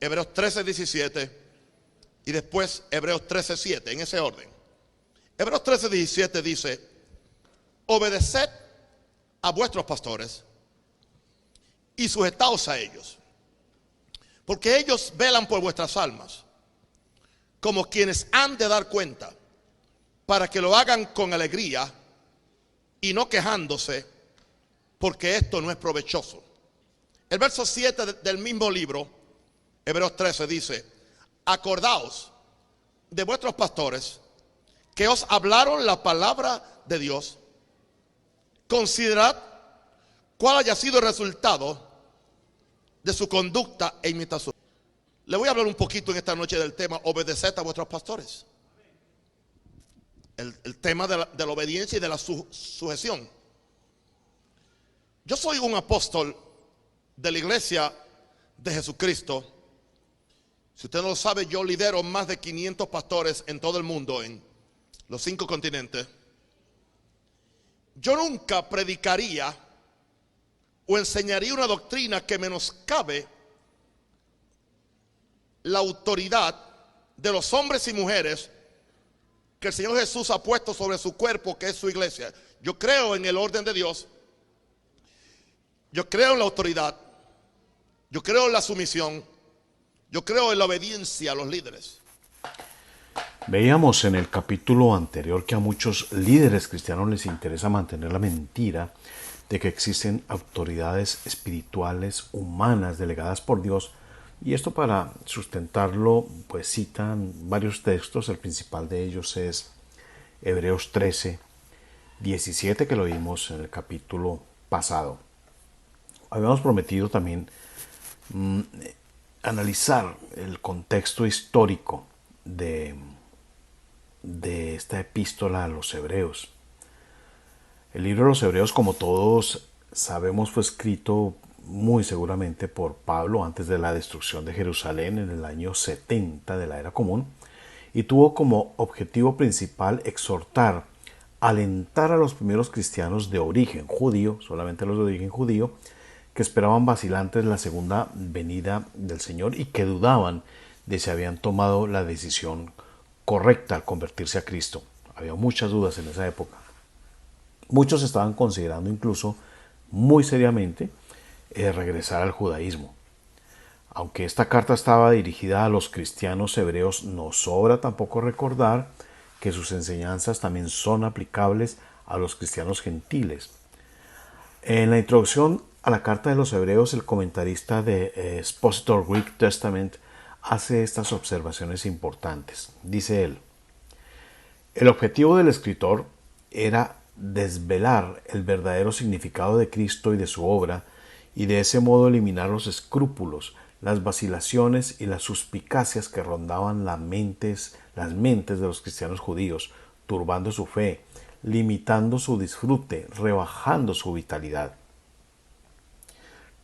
Hebreos 13:17 y después Hebreos 13:7, en ese orden. Hebreos 13:17 dice: obedeced a vuestros pastores y sujetaos a ellos, porque ellos velan por vuestras almas, como quienes han de dar cuenta, para que lo hagan con alegría y no quejándose, porque esto no es provechoso. El verso 7 del mismo libro, Hebreos 13, dice: acordaos de vuestros pastores que os hablaron la palabra de Dios. Considerad cuál haya sido el resultado de su conducta e imitación. Le voy a hablar un poquito en esta noche del tema obedeced a vuestros pastores. El tema de la obediencia y de la sujeción. Yo soy un apóstol de la iglesia de Jesucristo. Si usted no lo sabe, yo lidero más de 500 pastores en todo el mundo, en los 5 continentes. Yo nunca predicaría o enseñaría una doctrina que menoscabe la autoridad de los hombres y mujeres que el Señor Jesús ha puesto sobre su cuerpo, que es su iglesia. Yo creo en el orden de Dios. Yo creo en la autoridad. Yo creo en la sumisión. Yo creo en la obediencia a los líderes. Veíamos en el capítulo anterior que a muchos líderes cristianos les interesa mantener la mentira de que existen autoridades espirituales humanas delegadas por Dios, y esto para sustentarlo pues citan varios textos. El principal de ellos es Hebreos 13:17, que lo vimos en el capítulo pasado. Habíamos prometido también analizar el contexto histórico de esta epístola a los hebreos. El libro de los Hebreos, como todos sabemos, fue escrito muy seguramente por Pablo antes de la destrucción de Jerusalén en el año 70 de la era común, y tuvo como objetivo principal exhortar, alentar a los primeros cristianos de origen judío, solamente los de origen judío, que esperaban vacilantes la segunda venida del Señor y que dudaban de si habían tomado la decisión correcta al convertirse a Cristo. Había muchas dudas en esa época. Muchos estaban considerando incluso muy seriamente regresar al judaísmo. Aunque esta carta estaba dirigida a los cristianos hebreos, no sobra tampoco recordar que sus enseñanzas también son aplicables a los cristianos gentiles. En la introducción a la carta de los Hebreos, el comentarista de Expositor Greek Testament hace estas observaciones importantes. Dice él: el objetivo del escritor era desvelar el verdadero significado de Cristo y de su obra, y de ese modo eliminar los escrúpulos, las vacilaciones y las suspicacias que rondaban las mentes de los cristianos judíos, turbando su fe, limitando su disfrute, rebajando su vitalidad.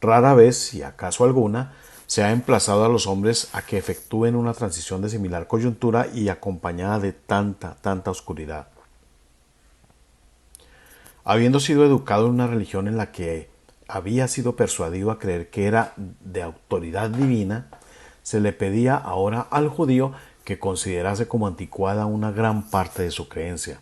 Rara vez, si acaso alguna, se ha emplazado a los hombres a que efectúen una transición de similar coyuntura y acompañada de tanta oscuridad. Habiendo sido educado en una religión en la que había sido persuadido a creer que era de autoridad divina, se le pedía ahora al judío que considerase como anticuada una gran parte de su creencia.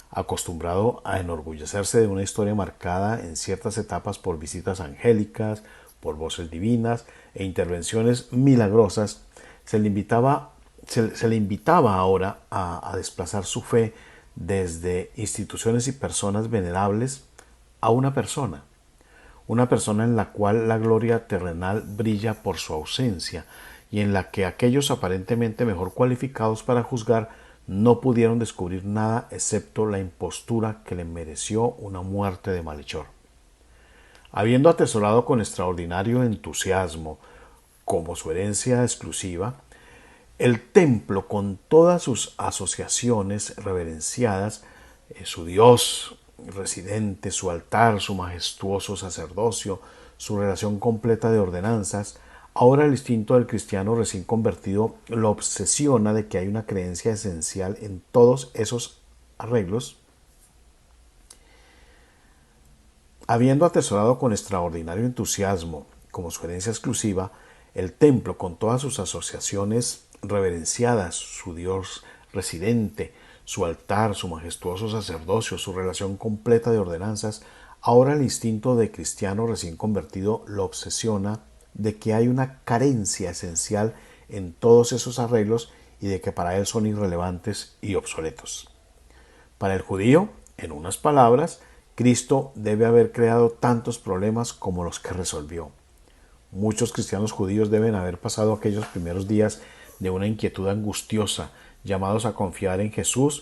Acostumbrado a enorgullecerse de una historia marcada en ciertas etapas por visitas angélicas, por voces divinas e intervenciones milagrosas, se le invitaba ahora a desplazar su fe desde instituciones y personas venerables a una persona en la cual la gloria terrenal brilla por su ausencia y en la que aquellos aparentemente mejor cualificados para juzgar no pudieron descubrir nada excepto la impostura que le mereció una muerte de malhechor. Habiendo atesorado con extraordinario entusiasmo como su herencia exclusiva el templo con todas sus asociaciones reverenciadas, su Dios residente, su altar, su majestuoso sacerdocio, su relación completa de ordenanzas, ahora el instinto del cristiano recién convertido lo obsesiona de que hay una creencia esencial en todos esos arreglos. Habiendo atesorado con extraordinario entusiasmo como su herencia exclusiva El templo, con todas sus asociaciones reverenciadas, su Dios residente, su altar, su majestuoso sacerdocio, su relación completa de ordenanzas, ahora el instinto de cristiano recién convertido lo obsesiona de que hay una carencia esencial en todos esos arreglos y de que para él son irrelevantes y obsoletos. Para el judío, en unas palabras, Cristo debe haber creado tantos problemas como los que resolvió. Muchos cristianos judíos deben haber pasado aquellos primeros días de una inquietud angustiosa, llamados a confiar en Jesús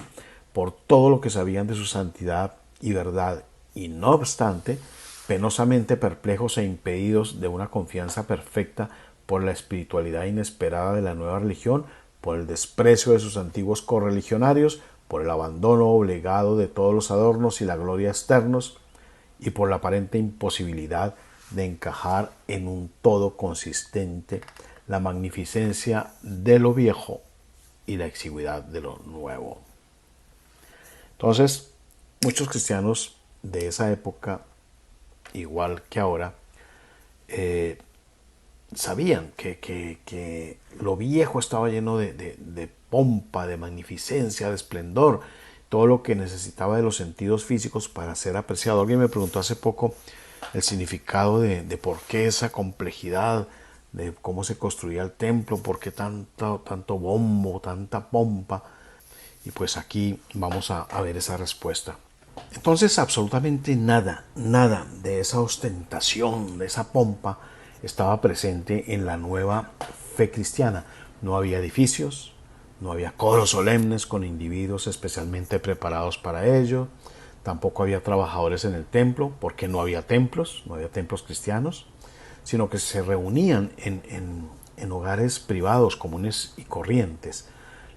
por todo lo que sabían de su santidad y verdad, y no obstante, penosamente perplejos e impedidos de una confianza perfecta por la espiritualidad inesperada de la nueva religión, por el desprecio de sus antiguos correligionarios, por el abandono obligado de todos los adornos y la gloria externos, y por la aparente imposibilidad de encajar en un todo consistente la magnificencia de lo viejo y la exigüidad de lo nuevo. Entonces, muchos cristianos de esa época, igual que ahora, sabían que lo viejo estaba lleno de pompa, de magnificencia, de esplendor, todo lo que necesitaba de los sentidos físicos para ser apreciado. Alguien me preguntó hace poco el significado de por qué esa complejidad, de cómo se construía el templo, por qué tanto bombo, tanta pompa. Y pues aquí vamos a ver esa respuesta. Entonces absolutamente nada de esa ostentación, de esa pompa, estaba presente en la nueva fe cristiana. No había edificios, no había coros solemnes con individuos especialmente preparados para ello, tampoco había trabajadores en el templo, porque no había templos cristianos, sino que se reunían en hogares privados, comunes y corrientes.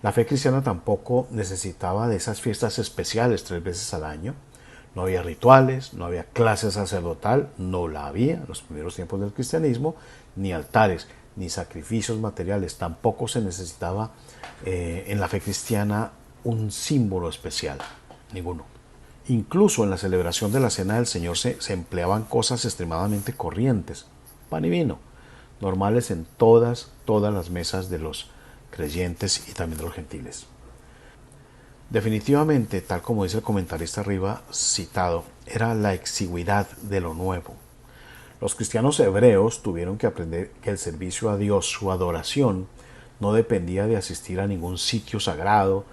La fe cristiana tampoco necesitaba de esas fiestas especiales 3 veces al año. No había rituales, no había clase sacerdotal, no la había en los primeros tiempos del cristianismo, ni altares, ni sacrificios materiales. Tampoco se necesitaba en la fe cristiana un símbolo especial, ninguno. Incluso en la celebración de la Cena del Señor se empleaban cosas extremadamente corrientes, pan y vino, normales en todas las mesas de los creyentes y también de los gentiles. Definitivamente, tal como dice el comentarista arriba citado, era la exigüidad de lo nuevo. Los cristianos hebreos tuvieron que aprender que el servicio a Dios, su adoración, no dependía de asistir a ningún sitio sagrado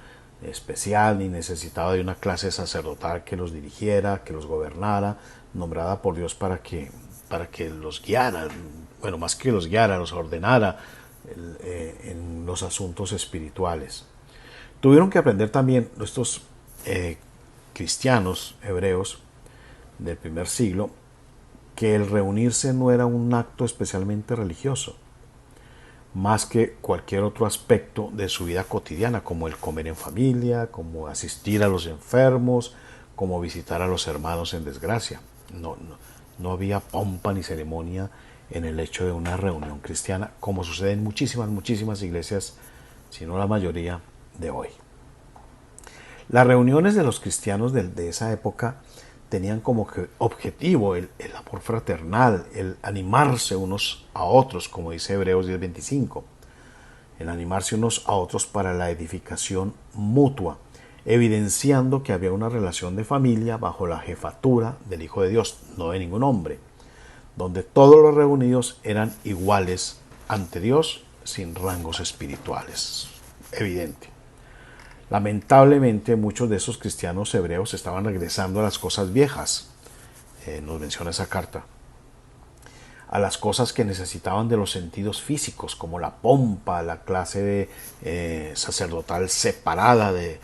especial, ni necesitaba de una clase sacerdotal que los dirigiera, que los gobernara, nombrada por Dios para que los guiara, bueno, más que los guiara, los ordenara en los asuntos espirituales. Tuvieron que aprender también estos cristianos hebreos del primer siglo que el reunirse no era un acto especialmente religioso, más que cualquier otro aspecto de su vida cotidiana, como el comer en familia, como asistir a los enfermos, como visitar a los hermanos en desgracia. No había pompa ni ceremonia en el hecho de una reunión cristiana, como sucede en muchísimas iglesias, si no la mayoría de hoy. Las reuniones de los cristianos de esa época tenían como objetivo el amor fraternal, el animarse unos a otros, como dice Hebreos 10:25, el animarse unos a otros para la edificación mutua, evidenciando que había una relación de familia bajo la jefatura del Hijo de Dios, no de ningún hombre, donde todos los reunidos eran iguales ante Dios sin rangos espirituales. Evidente. Lamentablemente muchos de esos cristianos hebreos estaban regresando a las cosas viejas, nos menciona esa carta, a las cosas que necesitaban de los sentidos físicos, como la pompa, la clase sacerdotal separada de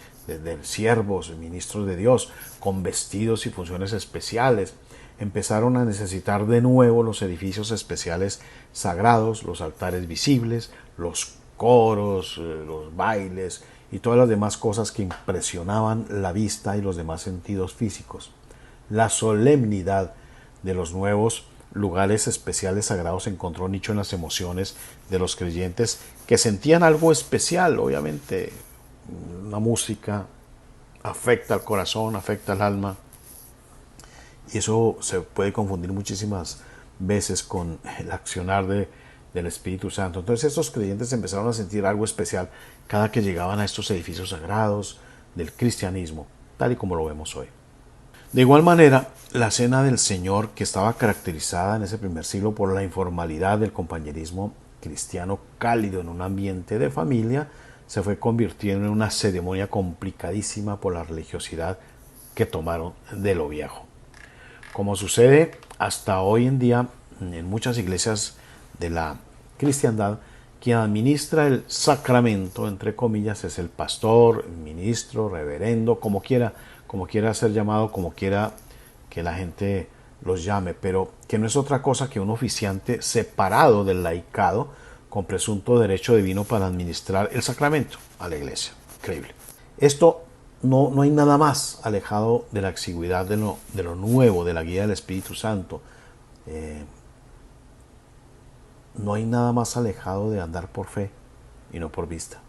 siervos, ministros de Dios, con vestidos y funciones especiales. Empezaron a necesitar de nuevo los edificios especiales sagrados, los altares visibles, los coros, los bailes y todas las demás cosas que impresionaban la vista y los demás sentidos físicos. La solemnidad de los nuevos lugares especiales sagrados encontró nicho en las emociones de los creyentes que sentían algo especial. Obviamente, una música afecta al corazón, afecta al alma, y eso se puede confundir muchísimas veces con el accionar de del Espíritu Santo. Entonces estos creyentes empezaron a sentir algo especial cada que llegaban a estos edificios sagrados del cristianismo, tal y como lo vemos hoy. De igual manera, la cena del Señor, que estaba caracterizada en ese primer siglo por la informalidad del compañerismo cristiano cálido en un ambiente de familia, se fue convirtiendo en una ceremonia complicadísima por la religiosidad que tomaron de lo viejo. Como sucede hasta hoy en día en muchas iglesias de la cristiandad, quien administra el sacramento, entre comillas, es el pastor, ministro, reverendo, como quiera ser llamado, como quiera que la gente los llame, pero que no es otra cosa que un oficiante separado del laicado con presunto derecho divino para administrar el sacramento a la iglesia. Increíble. Esto no hay nada más alejado de la exigüidad de lo nuevo, de la guía del Espíritu Santo. No hay nada más alejado de andar por fe y no por vista.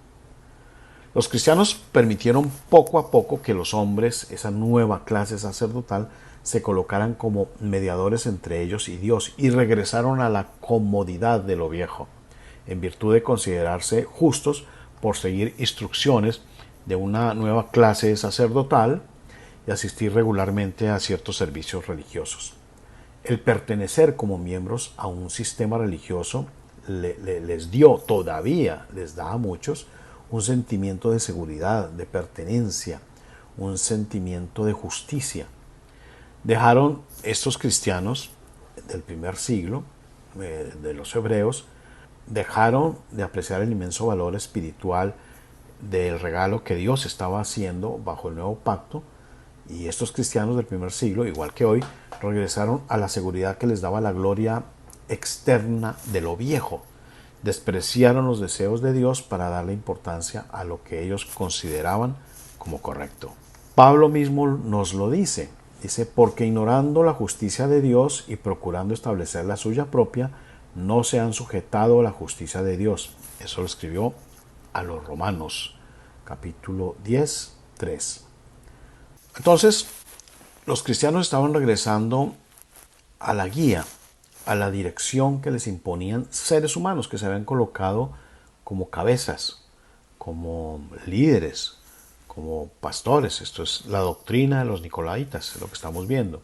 Los cristianos permitieron poco a poco que los hombres, esa nueva clase sacerdotal, se colocaran como mediadores entre ellos y Dios y regresaron a la comodidad de lo viejo, en virtud de considerarse justos por seguir instrucciones de una nueva clase sacerdotal y asistir regularmente a ciertos servicios religiosos. El pertenecer como miembros a un sistema religioso todavía les da a muchos un sentimiento de seguridad, de pertenencia, un sentimiento de justicia. Dejaron estos cristianos del primer siglo, de los hebreos, dejaron de apreciar el inmenso valor espiritual del regalo que Dios estaba haciendo bajo el nuevo pacto, y estos cristianos del primer siglo, igual que hoy, regresaron a la seguridad que les daba la gloria externa de lo viejo. Despreciaron los deseos de Dios para darle importancia a lo que ellos consideraban como correcto. Pablo mismo nos lo dice, porque ignorando la justicia de Dios y procurando establecer la suya propia, no se han sujetado a la justicia de Dios. Eso lo escribió a los Romanos, capítulo 10, 3. Entonces, los cristianos estaban regresando a la guía, a la dirección que les imponían seres humanos que se habían colocado como cabezas, como líderes, como pastores. Esto es la doctrina de los nicolaitas, es lo que estamos viendo.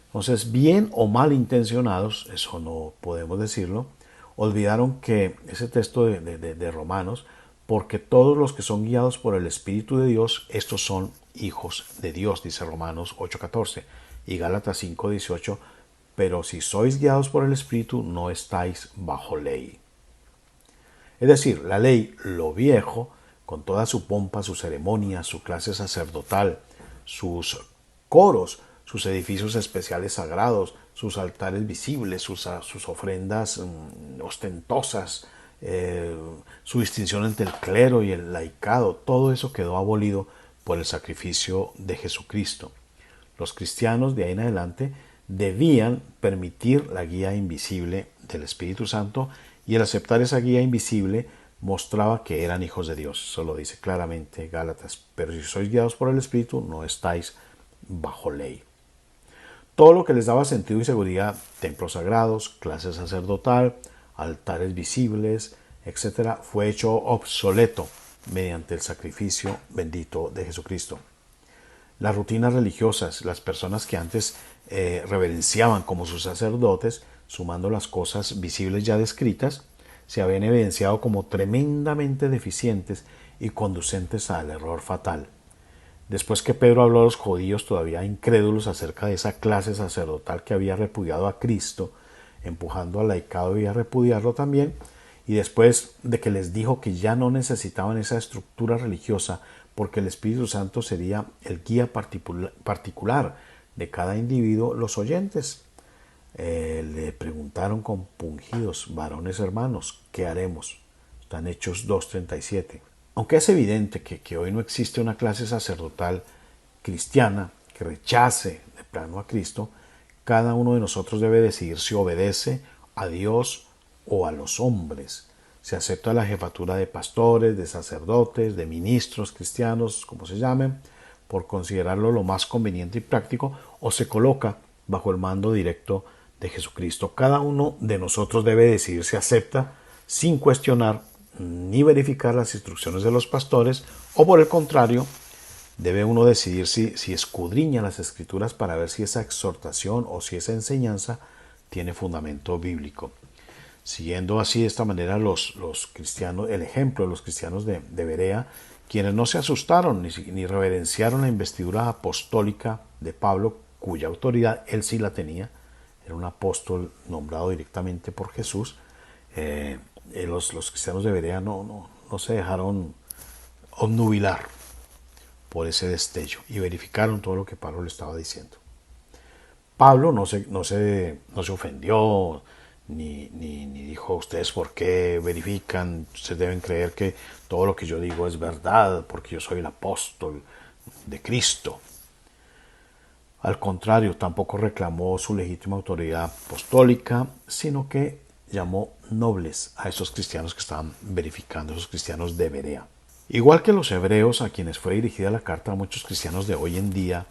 Entonces, bien o mal intencionados, eso no podemos decirlo, olvidaron que ese texto de Romanos, porque todos los que son guiados por el Espíritu de Dios, estos son hijos de Dios, dice Romanos 8:14 y Gálatas 5:18, pero si sois guiados por el Espíritu, no estáis bajo ley. Es decir, la ley, lo viejo, con toda su pompa, su ceremonia, su clase sacerdotal, sus coros, sus edificios especiales sagrados, sus altares visibles, sus ofrendas ostentosas, su distinción entre el clero y el laicado, todo eso quedó abolido por el sacrificio de Jesucristo. Los cristianos de ahí en adelante debían permitir la guía invisible del Espíritu Santo, y el aceptar esa guía invisible mostraba que eran hijos de Dios. Eso lo dice claramente Gálatas. Pero si sois guiados por el Espíritu, no estáis bajo ley. Todo lo que les daba sentido y seguridad, templos sagrados, clase sacerdotal, altares visibles, etc., fue hecho obsoleto mediante el sacrificio bendito de Jesucristo. Las rutinas religiosas, las personas que antes reverenciaban como sus sacerdotes, sumando las cosas visibles ya descritas, se habían evidenciado como tremendamente deficientes y conducentes al error fatal. Después que Pedro habló a los judíos todavía incrédulos acerca de esa clase sacerdotal que había repudiado a Cristo, empujando al laicado y a repudiarlo también, y después de que les dijo que ya no necesitaban esa estructura religiosa porque el Espíritu Santo sería el guía particular de cada individuo, los oyentes le preguntaron compungidos: varones hermanos, ¿qué haremos? Están Hechos 2:37. Aunque es evidente que hoy no existe una clase sacerdotal cristiana que rechace de plano a Cristo, cada uno de nosotros debe decidir si obedece a Dios o a los hombres. Se acepta la jefatura de pastores, de sacerdotes, de ministros cristianos, como se llamen, por considerarlo lo más conveniente y práctico, o se coloca bajo el mando directo de Jesucristo. Cada uno de nosotros debe decidir si acepta sin cuestionar ni verificar las instrucciones de los pastores, o por el contrario, debe uno decidir si escudriña las Escrituras para ver si esa exhortación o si esa enseñanza tiene fundamento bíblico. Siguiendo así de esta manera los cristianos, el ejemplo de los cristianos de Berea, quienes no se asustaron ni reverenciaron la investidura apostólica de Pablo, cuya autoridad él sí la tenía, era un apóstol nombrado directamente por Jesús. Los cristianos de Berea no se dejaron obnubilar por ese destello y verificaron todo lo que Pablo le estaba diciendo. Pablo no se ofendió ni dijo, ustedes por qué verifican, ustedes deben creer que todo lo que yo digo es verdad porque yo soy el apóstol de Cristo. Al contrario, tampoco reclamó su legítima autoridad apostólica, sino que llamó nobles a esos cristianos que estaban verificando, esos cristianos de Berea. Igual que los hebreos, a quienes fue dirigida la carta, a muchos cristianos de hoy en día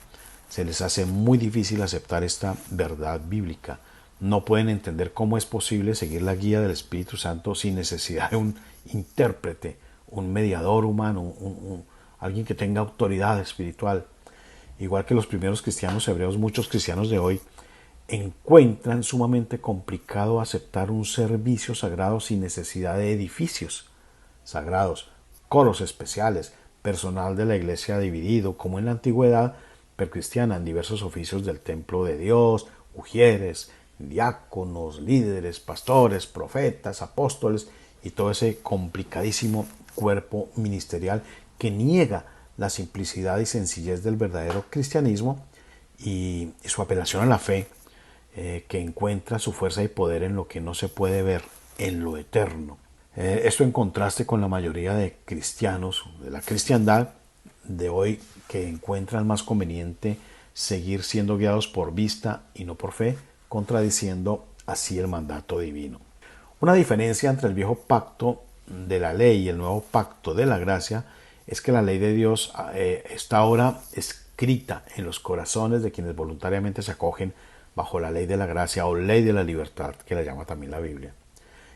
se les hace muy difícil aceptar esta verdad bíblica. No pueden entender cómo es posible seguir la guía del Espíritu Santo sin necesidad de un intérprete, un mediador humano, alguien que tenga autoridad espiritual. Igual que los primeros cristianos hebreos, muchos cristianos de hoy encuentran sumamente complicado aceptar un servicio sagrado sin necesidad de edificios sagrados, coros especiales, personal de la iglesia dividido, como en la antigüedad precristiana, en diversos oficios del templo de Dios, ujieres, diáconos, líderes, pastores, profetas, apóstoles y todo ese complicadísimo cuerpo ministerial que niega la simplicidad y sencillez del verdadero cristianismo y su apelación a la fe, que encuentra su fuerza y poder en lo que no se puede ver, en lo eterno. Esto en contraste con la mayoría de cristianos, de la cristiandad de hoy, que encuentran más conveniente seguir siendo guiados por vista y no por fe, contradiciendo así el mandato divino. Una diferencia entre el viejo pacto de la ley y el nuevo pacto de la gracia es que la ley de Dios está ahora escrita en los corazones de quienes voluntariamente se acogen bajo la ley de la gracia o ley de la libertad, que la llama también la Biblia.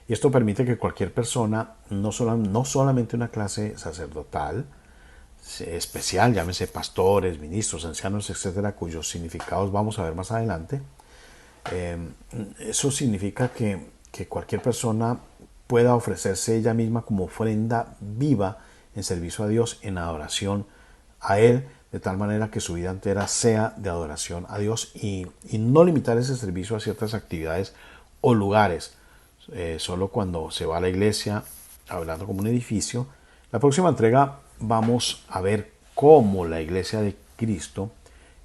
Y esto permite que cualquier persona, no solamente una clase sacerdotal especial, llámese pastores, ministros, ancianos, etcétera, cuyos significados vamos a ver más adelante, eso significa que cualquier persona pueda ofrecerse ella misma como ofrenda viva en servicio a Dios, en adoración a Él, de tal manera que su vida entera sea de adoración a Dios y no limitar ese servicio a ciertas actividades o lugares. Solo cuando se va a la iglesia, hablando como un edificio. La próxima entrega vamos a ver cómo la iglesia de Cristo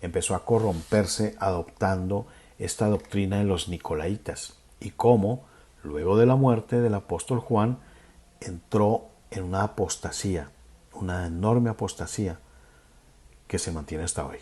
empezó a corromperse adoptando esta doctrina de los nicolaitas y cómo, luego de la muerte del apóstol Juan, entró en una apostasía, una enorme apostasía que se mantiene hasta hoy.